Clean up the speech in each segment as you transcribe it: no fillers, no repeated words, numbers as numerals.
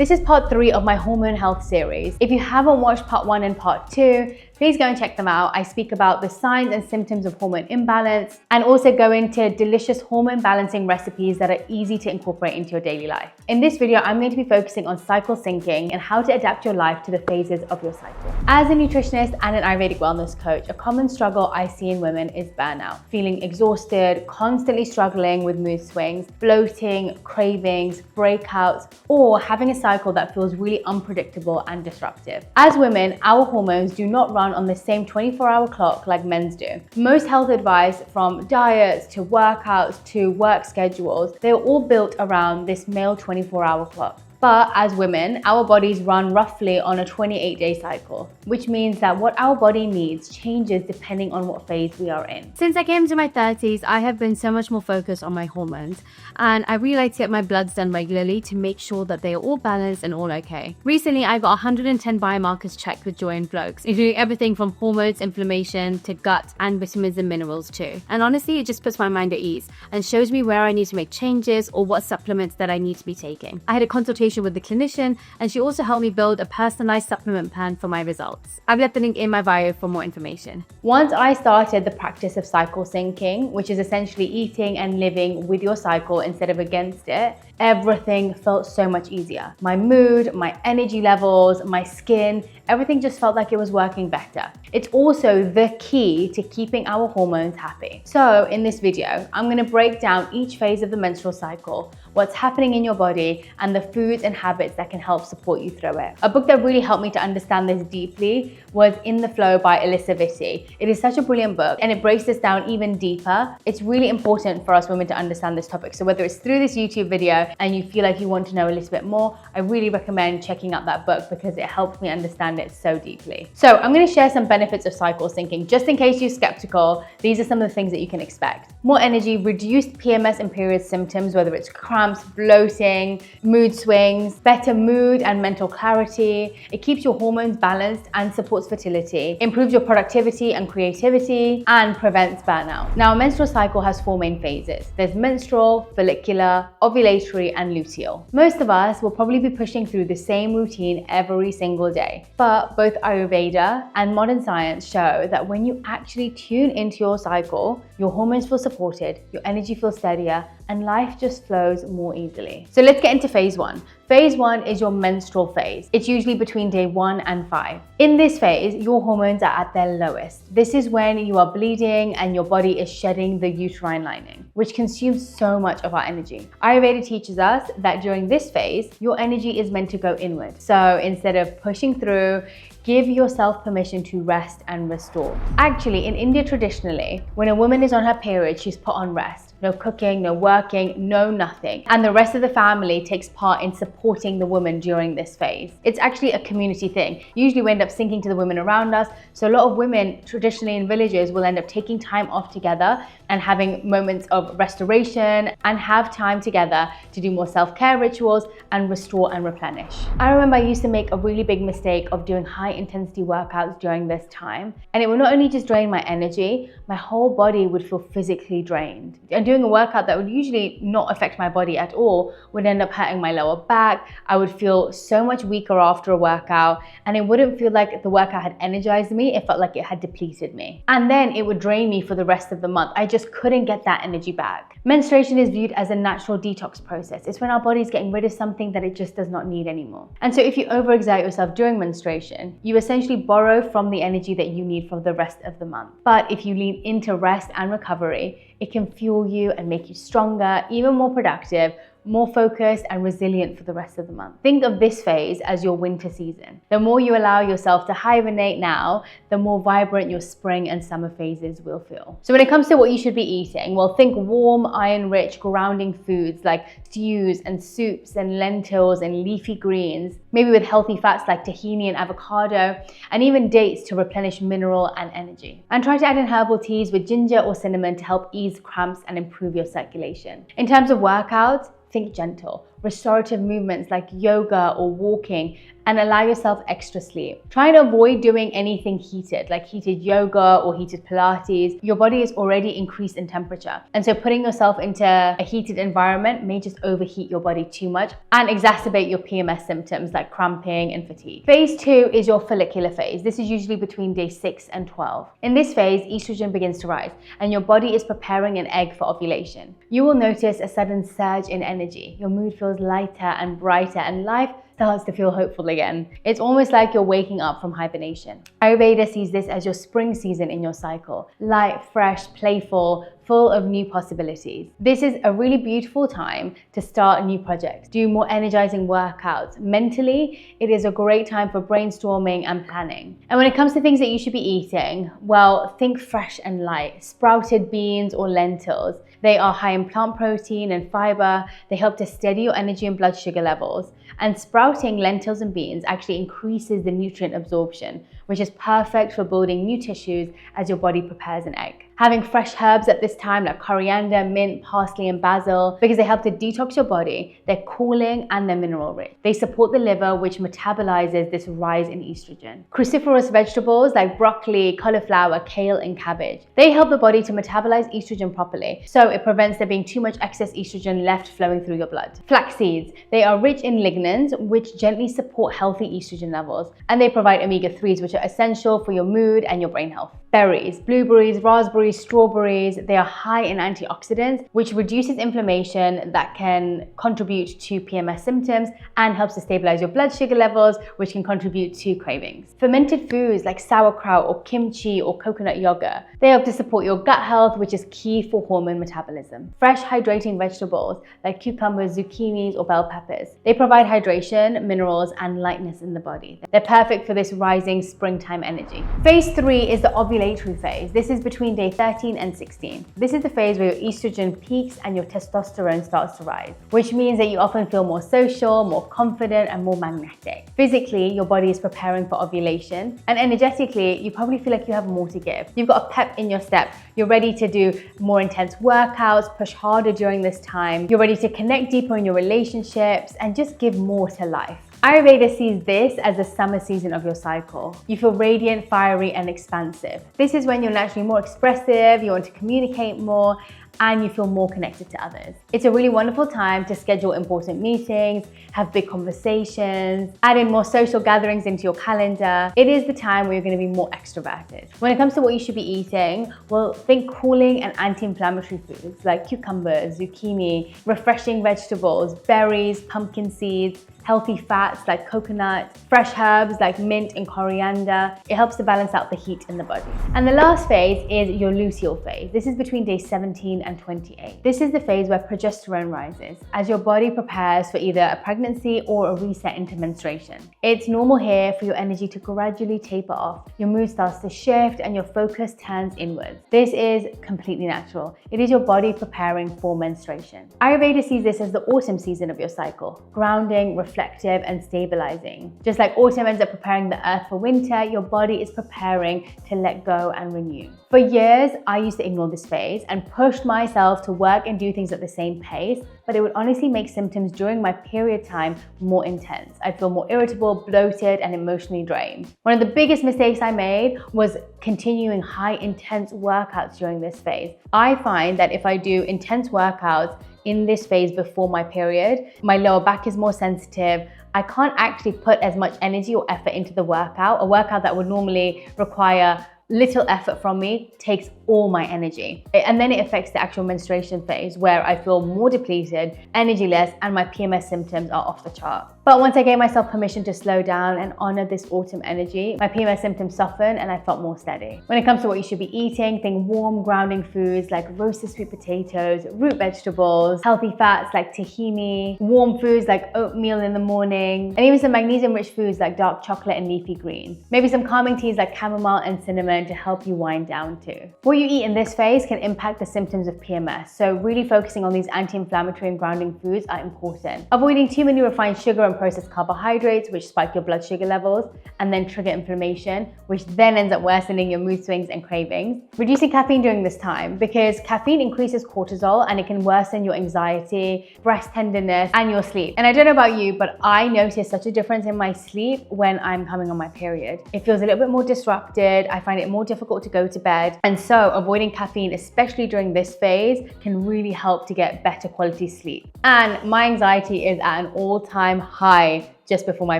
This is part 3 of my hormone health series. If you haven't watched part 1 and part 2, please go and check them out. I speak about the signs and symptoms of hormone imbalance and also go into delicious hormone balancing recipes that are easy to incorporate into your daily life. In this video, I'm going to be focusing on cycle syncing and how to adapt your life to the phases of your cycle. As a nutritionist and an Ayurvedic wellness coach, a common struggle I see in women is burnout, feeling exhausted, constantly struggling with mood swings, bloating, cravings, breakouts, or having a cycle that feels really unpredictable and disruptive. As women, our hormones do not run on the same 24-hour clock like men's do. Most health advice, from diets to workouts to work schedules, they're all built around this male 24-hour clock. But as women, our bodies run roughly on a 28-day cycle, which means that what our body needs changes depending on what phase we are in. Since I came to my 30s, I have been so much more focused on my hormones, and I really like to get my bloods done regularly to make sure that they are all balanced and all okay. Recently, I got 110 biomarkers checked with Joi Wellness, including everything from hormones, inflammation, to gut, and vitamins and minerals too. And honestly, it just puts my mind at ease and shows me where I need to make changes or what supplements that I need to be taking. I had a consultation with the clinician, and she also helped me build a personalized supplement plan for my results. I've left the link in my bio for more information. Once I started the practice of cycle syncing, which is essentially eating and living with your cycle instead of against it, everything felt so much easier. My mood, my energy levels, my skin, everything just felt like it was working better. It's also the key to keeping our hormones happy. So in this video, I'm going to break down each phase of the menstrual cycle, what's happening in your body, and the foods and habits that can help support you through it. A book that really helped me to understand this deeply was In the Flow by Alyssa Vitti. It is such a brilliant book, and it breaks this down even deeper. It's really important for us women to understand this topic. So whether it's through this YouTube video and you feel like you want to know a little bit more, I really recommend checking out that book because it helps me understand it so deeply. So I'm going to share some benefits of cycle syncing. Just in case you're skeptical, these are some of the things that you can expect. More energy, reduced PMS and period symptoms, whether it's cramps, bloating, mood swings, better mood and mental clarity. It keeps your hormones balanced and supports fertility, improves your productivity and creativity, and prevents burnout. Now, a menstrual cycle has 4 main phases. There's menstrual, follicular, ovulatory, and luteal. Most of us will probably be pushing through the same routine every single day, but both Ayurveda and modern science show that when you actually tune into your cycle, your hormones feel supported, your energy feels steadier, and life just flows more easily. So let's get into phase 1. Phase 1 is your menstrual phase. It's usually between day 1 and 5. In this phase, your hormones are at their lowest. This is when you are bleeding and your body is shedding the uterine lining, which consumes so much of our energy. Ayurveda teaches us that during this phase, your energy is meant to go inward. So instead of pushing through, give yourself permission to rest and restore. Actually, in India traditionally, when a woman is on her period, she's put on rest. No cooking, no working, no nothing. And the rest of the family takes part in supporting the woman during this phase. It's actually a community thing. Usually we end up syncing to the women around us. So a lot of women traditionally in villages will end up taking time off together and having moments of restoration and have time together to do more self-care rituals and restore and replenish. I remember I used to make a really big mistake of doing high intensity workouts during this time. And it would not only just drain my energy, my whole body would feel physically drained. And doing a workout that would usually not affect my body at all would end up hurting my lower back. I would feel so much weaker after a workout, and it wouldn't feel like the workout had energized me. It felt like it had depleted me. And then it would drain me for the rest of the month. I just couldn't get that energy back. Menstruation is viewed as a natural detox process. It's when our body's getting rid of something that it just does not need anymore. And so if you overexert yourself during menstruation, you essentially borrow from the energy that you need for the rest of the month. But if you lean into rest and recovery, it can fuel you and make you stronger, even more productive, more focused and resilient for the rest of the month. Think of this phase as your winter season. The more you allow yourself to hibernate now, the more vibrant your spring and summer phases will feel. So when it comes to what you should be eating, well, think warm, iron-rich, grounding foods like stews and soups and lentils and leafy greens, maybe with healthy fats like tahini and avocado, and even dates to replenish mineral and energy. And try to add in herbal teas with ginger or cinnamon to help ease cramps and improve your circulation. In terms of workouts, think gentle. restorative movements like yoga or walking, and allow yourself extra sleep. Try to avoid doing anything heated, like heated yoga or heated Pilates. Your body is already increased in temperature. And so putting yourself into a heated environment may just overheat your body too much and exacerbate your PMS symptoms like cramping and fatigue. Phase 2 is your follicular phase. This is usually between day 6 and 12. In this phase, estrogen begins to rise and your body is preparing an egg for ovulation. You will notice a sudden surge in energy. Your mood feels lighter and brighter and life starts to feel hopeful again. It's almost like you're waking up from hibernation. Ayurveda sees this as your spring season in your cycle. Light, fresh, playful, full of new possibilities. This is a really beautiful time to start new projects, do more energizing workouts. Mentally, it is a great time for brainstorming and planning. And when it comes to things that you should be eating, well, think fresh and light. Sprouted beans or lentils. They are high in plant protein and fiber. They help to steady your energy and blood sugar levels. And sprouting lentils and beans actually increases the nutrient absorption, which is perfect for building new tissues as your body prepares an egg. Having fresh herbs at this time like coriander, mint, parsley, and basil, because they help to detox your body, they're cooling and they're mineral rich. They support the liver, which metabolizes this rise in estrogen. Cruciferous vegetables like broccoli, cauliflower, kale, and cabbage, they help the body to metabolize estrogen properly, so it prevents there being too much excess estrogen left flowing through your blood. Flax seeds, they are rich in lignans, which gently support healthy estrogen levels, and they provide omega-3s, which are essential for your mood and your brain health. Berries, blueberries, raspberries, strawberries, they are high in antioxidants, which reduces inflammation that can contribute to PMS symptoms and helps to stabilize your blood sugar levels, which can contribute to cravings. Fermented foods like sauerkraut or kimchi or coconut yogurt, they help to support your gut health, which is key for hormone metabolism. Fresh hydrating vegetables like cucumbers, zucchinis, or bell peppers, they provide hydration, minerals, and lightness in the body. They're perfect for this rising springtime energy. Phase 3 is the ovulatory phase. This is between day 13 and 16. This is the phase where your estrogen peaks and your testosterone starts to rise, which means that you often feel more social, more confident, and more magnetic. Physically, your body is preparing for ovulation, and energetically, you probably feel like you have more to give. You've got a pep in your step. You're ready to do more intense workouts, push harder during this time. You're ready to connect deeper in your relationships and just give more to life. Ayurveda sees this as the summer season of your cycle. You feel radiant, fiery, and expansive. This is when you're naturally more expressive, you want to communicate more, and you feel more connected to others. It's a really wonderful time to schedule important meetings, have big conversations, add in more social gatherings into your calendar. It is the time where you're going to be more extroverted. When it comes to what you should be eating, well, think cooling and anti-inflammatory foods like cucumbers, zucchini, refreshing vegetables, berries, pumpkin seeds, healthy fats like coconut, fresh herbs like mint and coriander. It helps to balance out the heat in the body. And the last phase is your luteal phase. This is between day 17 and 28. This is the phase where progesterone rises as your body prepares for either a pregnancy or a reset into menstruation. It's normal here for your energy to gradually taper off. Your mood starts to shift and your focus turns inwards. This is completely natural. It is your body preparing for menstruation. Ayurveda sees this as the autumn season of your cycle, grounding, reflective, and stabilizing. Just like autumn ends up preparing the earth for winter, your body is preparing to let go and renew. For years, I used to ignore this phase and pushed myself to work and do things at the same pace, but it would honestly make symptoms during my period time more intense. I'd feel more irritable, bloated, and emotionally drained. One of the biggest mistakes I made was continuing high intense workouts during this phase. I find that if I do intense workouts in this phase before my period, my lower back is more sensitive. I can't actually put as much energy or effort into the workout. A workout that would normally require little effort from me takes all my energy. And then it affects the actual menstruation phase where I feel more depleted, energyless, and my PMS symptoms are off the chart. But once I gave myself permission to slow down and honor this autumn energy, my PMS symptoms softened and I felt more steady. When it comes to what you should be eating, think warm, grounding foods like roasted sweet potatoes, root vegetables, healthy fats like tahini, warm foods like oatmeal in the morning, and even some magnesium-rich foods like dark chocolate and leafy greens. Maybe some calming teas like chamomile and cinnamon to help you wind down too. What you eat in this phase can impact the symptoms of PMS, so really focusing on these anti-inflammatory and grounding foods are important. Avoiding too many refined sugar and processed carbohydrates, which spike your blood sugar levels and then trigger inflammation, which then ends up worsening your mood swings and cravings. Reducing caffeine during this time, because caffeine increases cortisol and it can worsen your anxiety, breast tenderness, and your sleep. And I don't know about you, but I notice such a difference in my sleep when I'm coming on my period. It feels a little bit more disrupted. I find it more difficult to go to bed. And so avoiding caffeine, especially during this phase, can really help to get better quality sleep. And my anxiety is at an all-time high just before my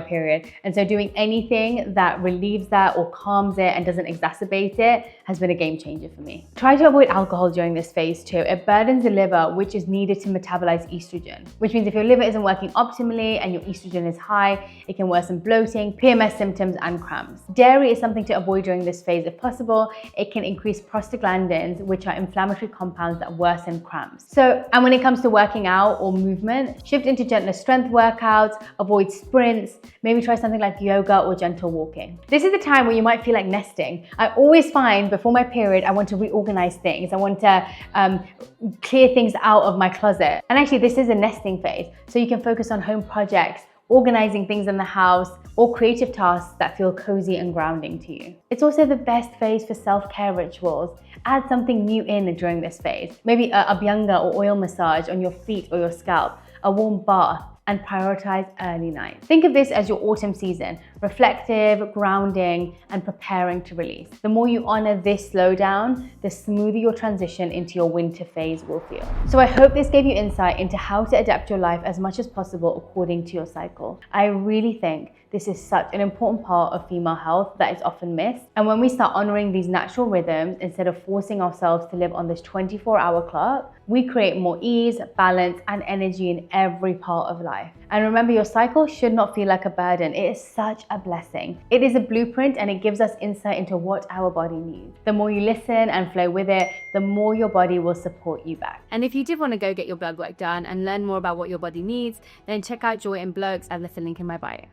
period. And so doing anything that relieves that or calms it and doesn't exacerbate it has been a game changer for me. Try to avoid alcohol during this phase too. It burdens the liver, which is needed to metabolize estrogen, which means if your liver isn't working optimally and your estrogen is high, it can worsen bloating, PMS symptoms, and cramps. Dairy is something to avoid during this phase if possible. It can increase prostaglandins, which are inflammatory compounds that worsen cramps. And when it comes to working out or movement, shift into gentler strength workouts, avoid sprints, maybe try something like yoga or gentle walking. This is the time where you might feel like nesting. I always find before my period, I want to reorganize things. I want to clear things out of my closet. And actually this is a nesting phase. So you can focus on home projects, organizing things in the house, or creative tasks that feel cozy and grounding to you. It's also the best phase for self-care rituals. Add something new in during this phase. Maybe a Abhyanga or oil massage on your feet or your scalp, a warm bath, and prioritize early nights. Think of this as your autumn season, reflective, grounding, and preparing to release. The more you honor this slowdown, the smoother your transition into your winter phase will feel. So I hope this gave you insight into how to adapt your life as much as possible according to your cycle. I really think this is such an important part of female health that is often missed. And when we start honoring these natural rhythms instead of forcing ourselves to live on this 24-hour clock, we create more ease, balance, and energy in every part of life. And remember, your cycle should not feel like a burden. It is such a blessing. It is a blueprint and it gives us insight into what our body needs. The more you listen and flow with it, the more your body will support you back. And if you did want to go get your blood work done and learn more about what your body needs, then check out Joi and Blokes at the link in my bio.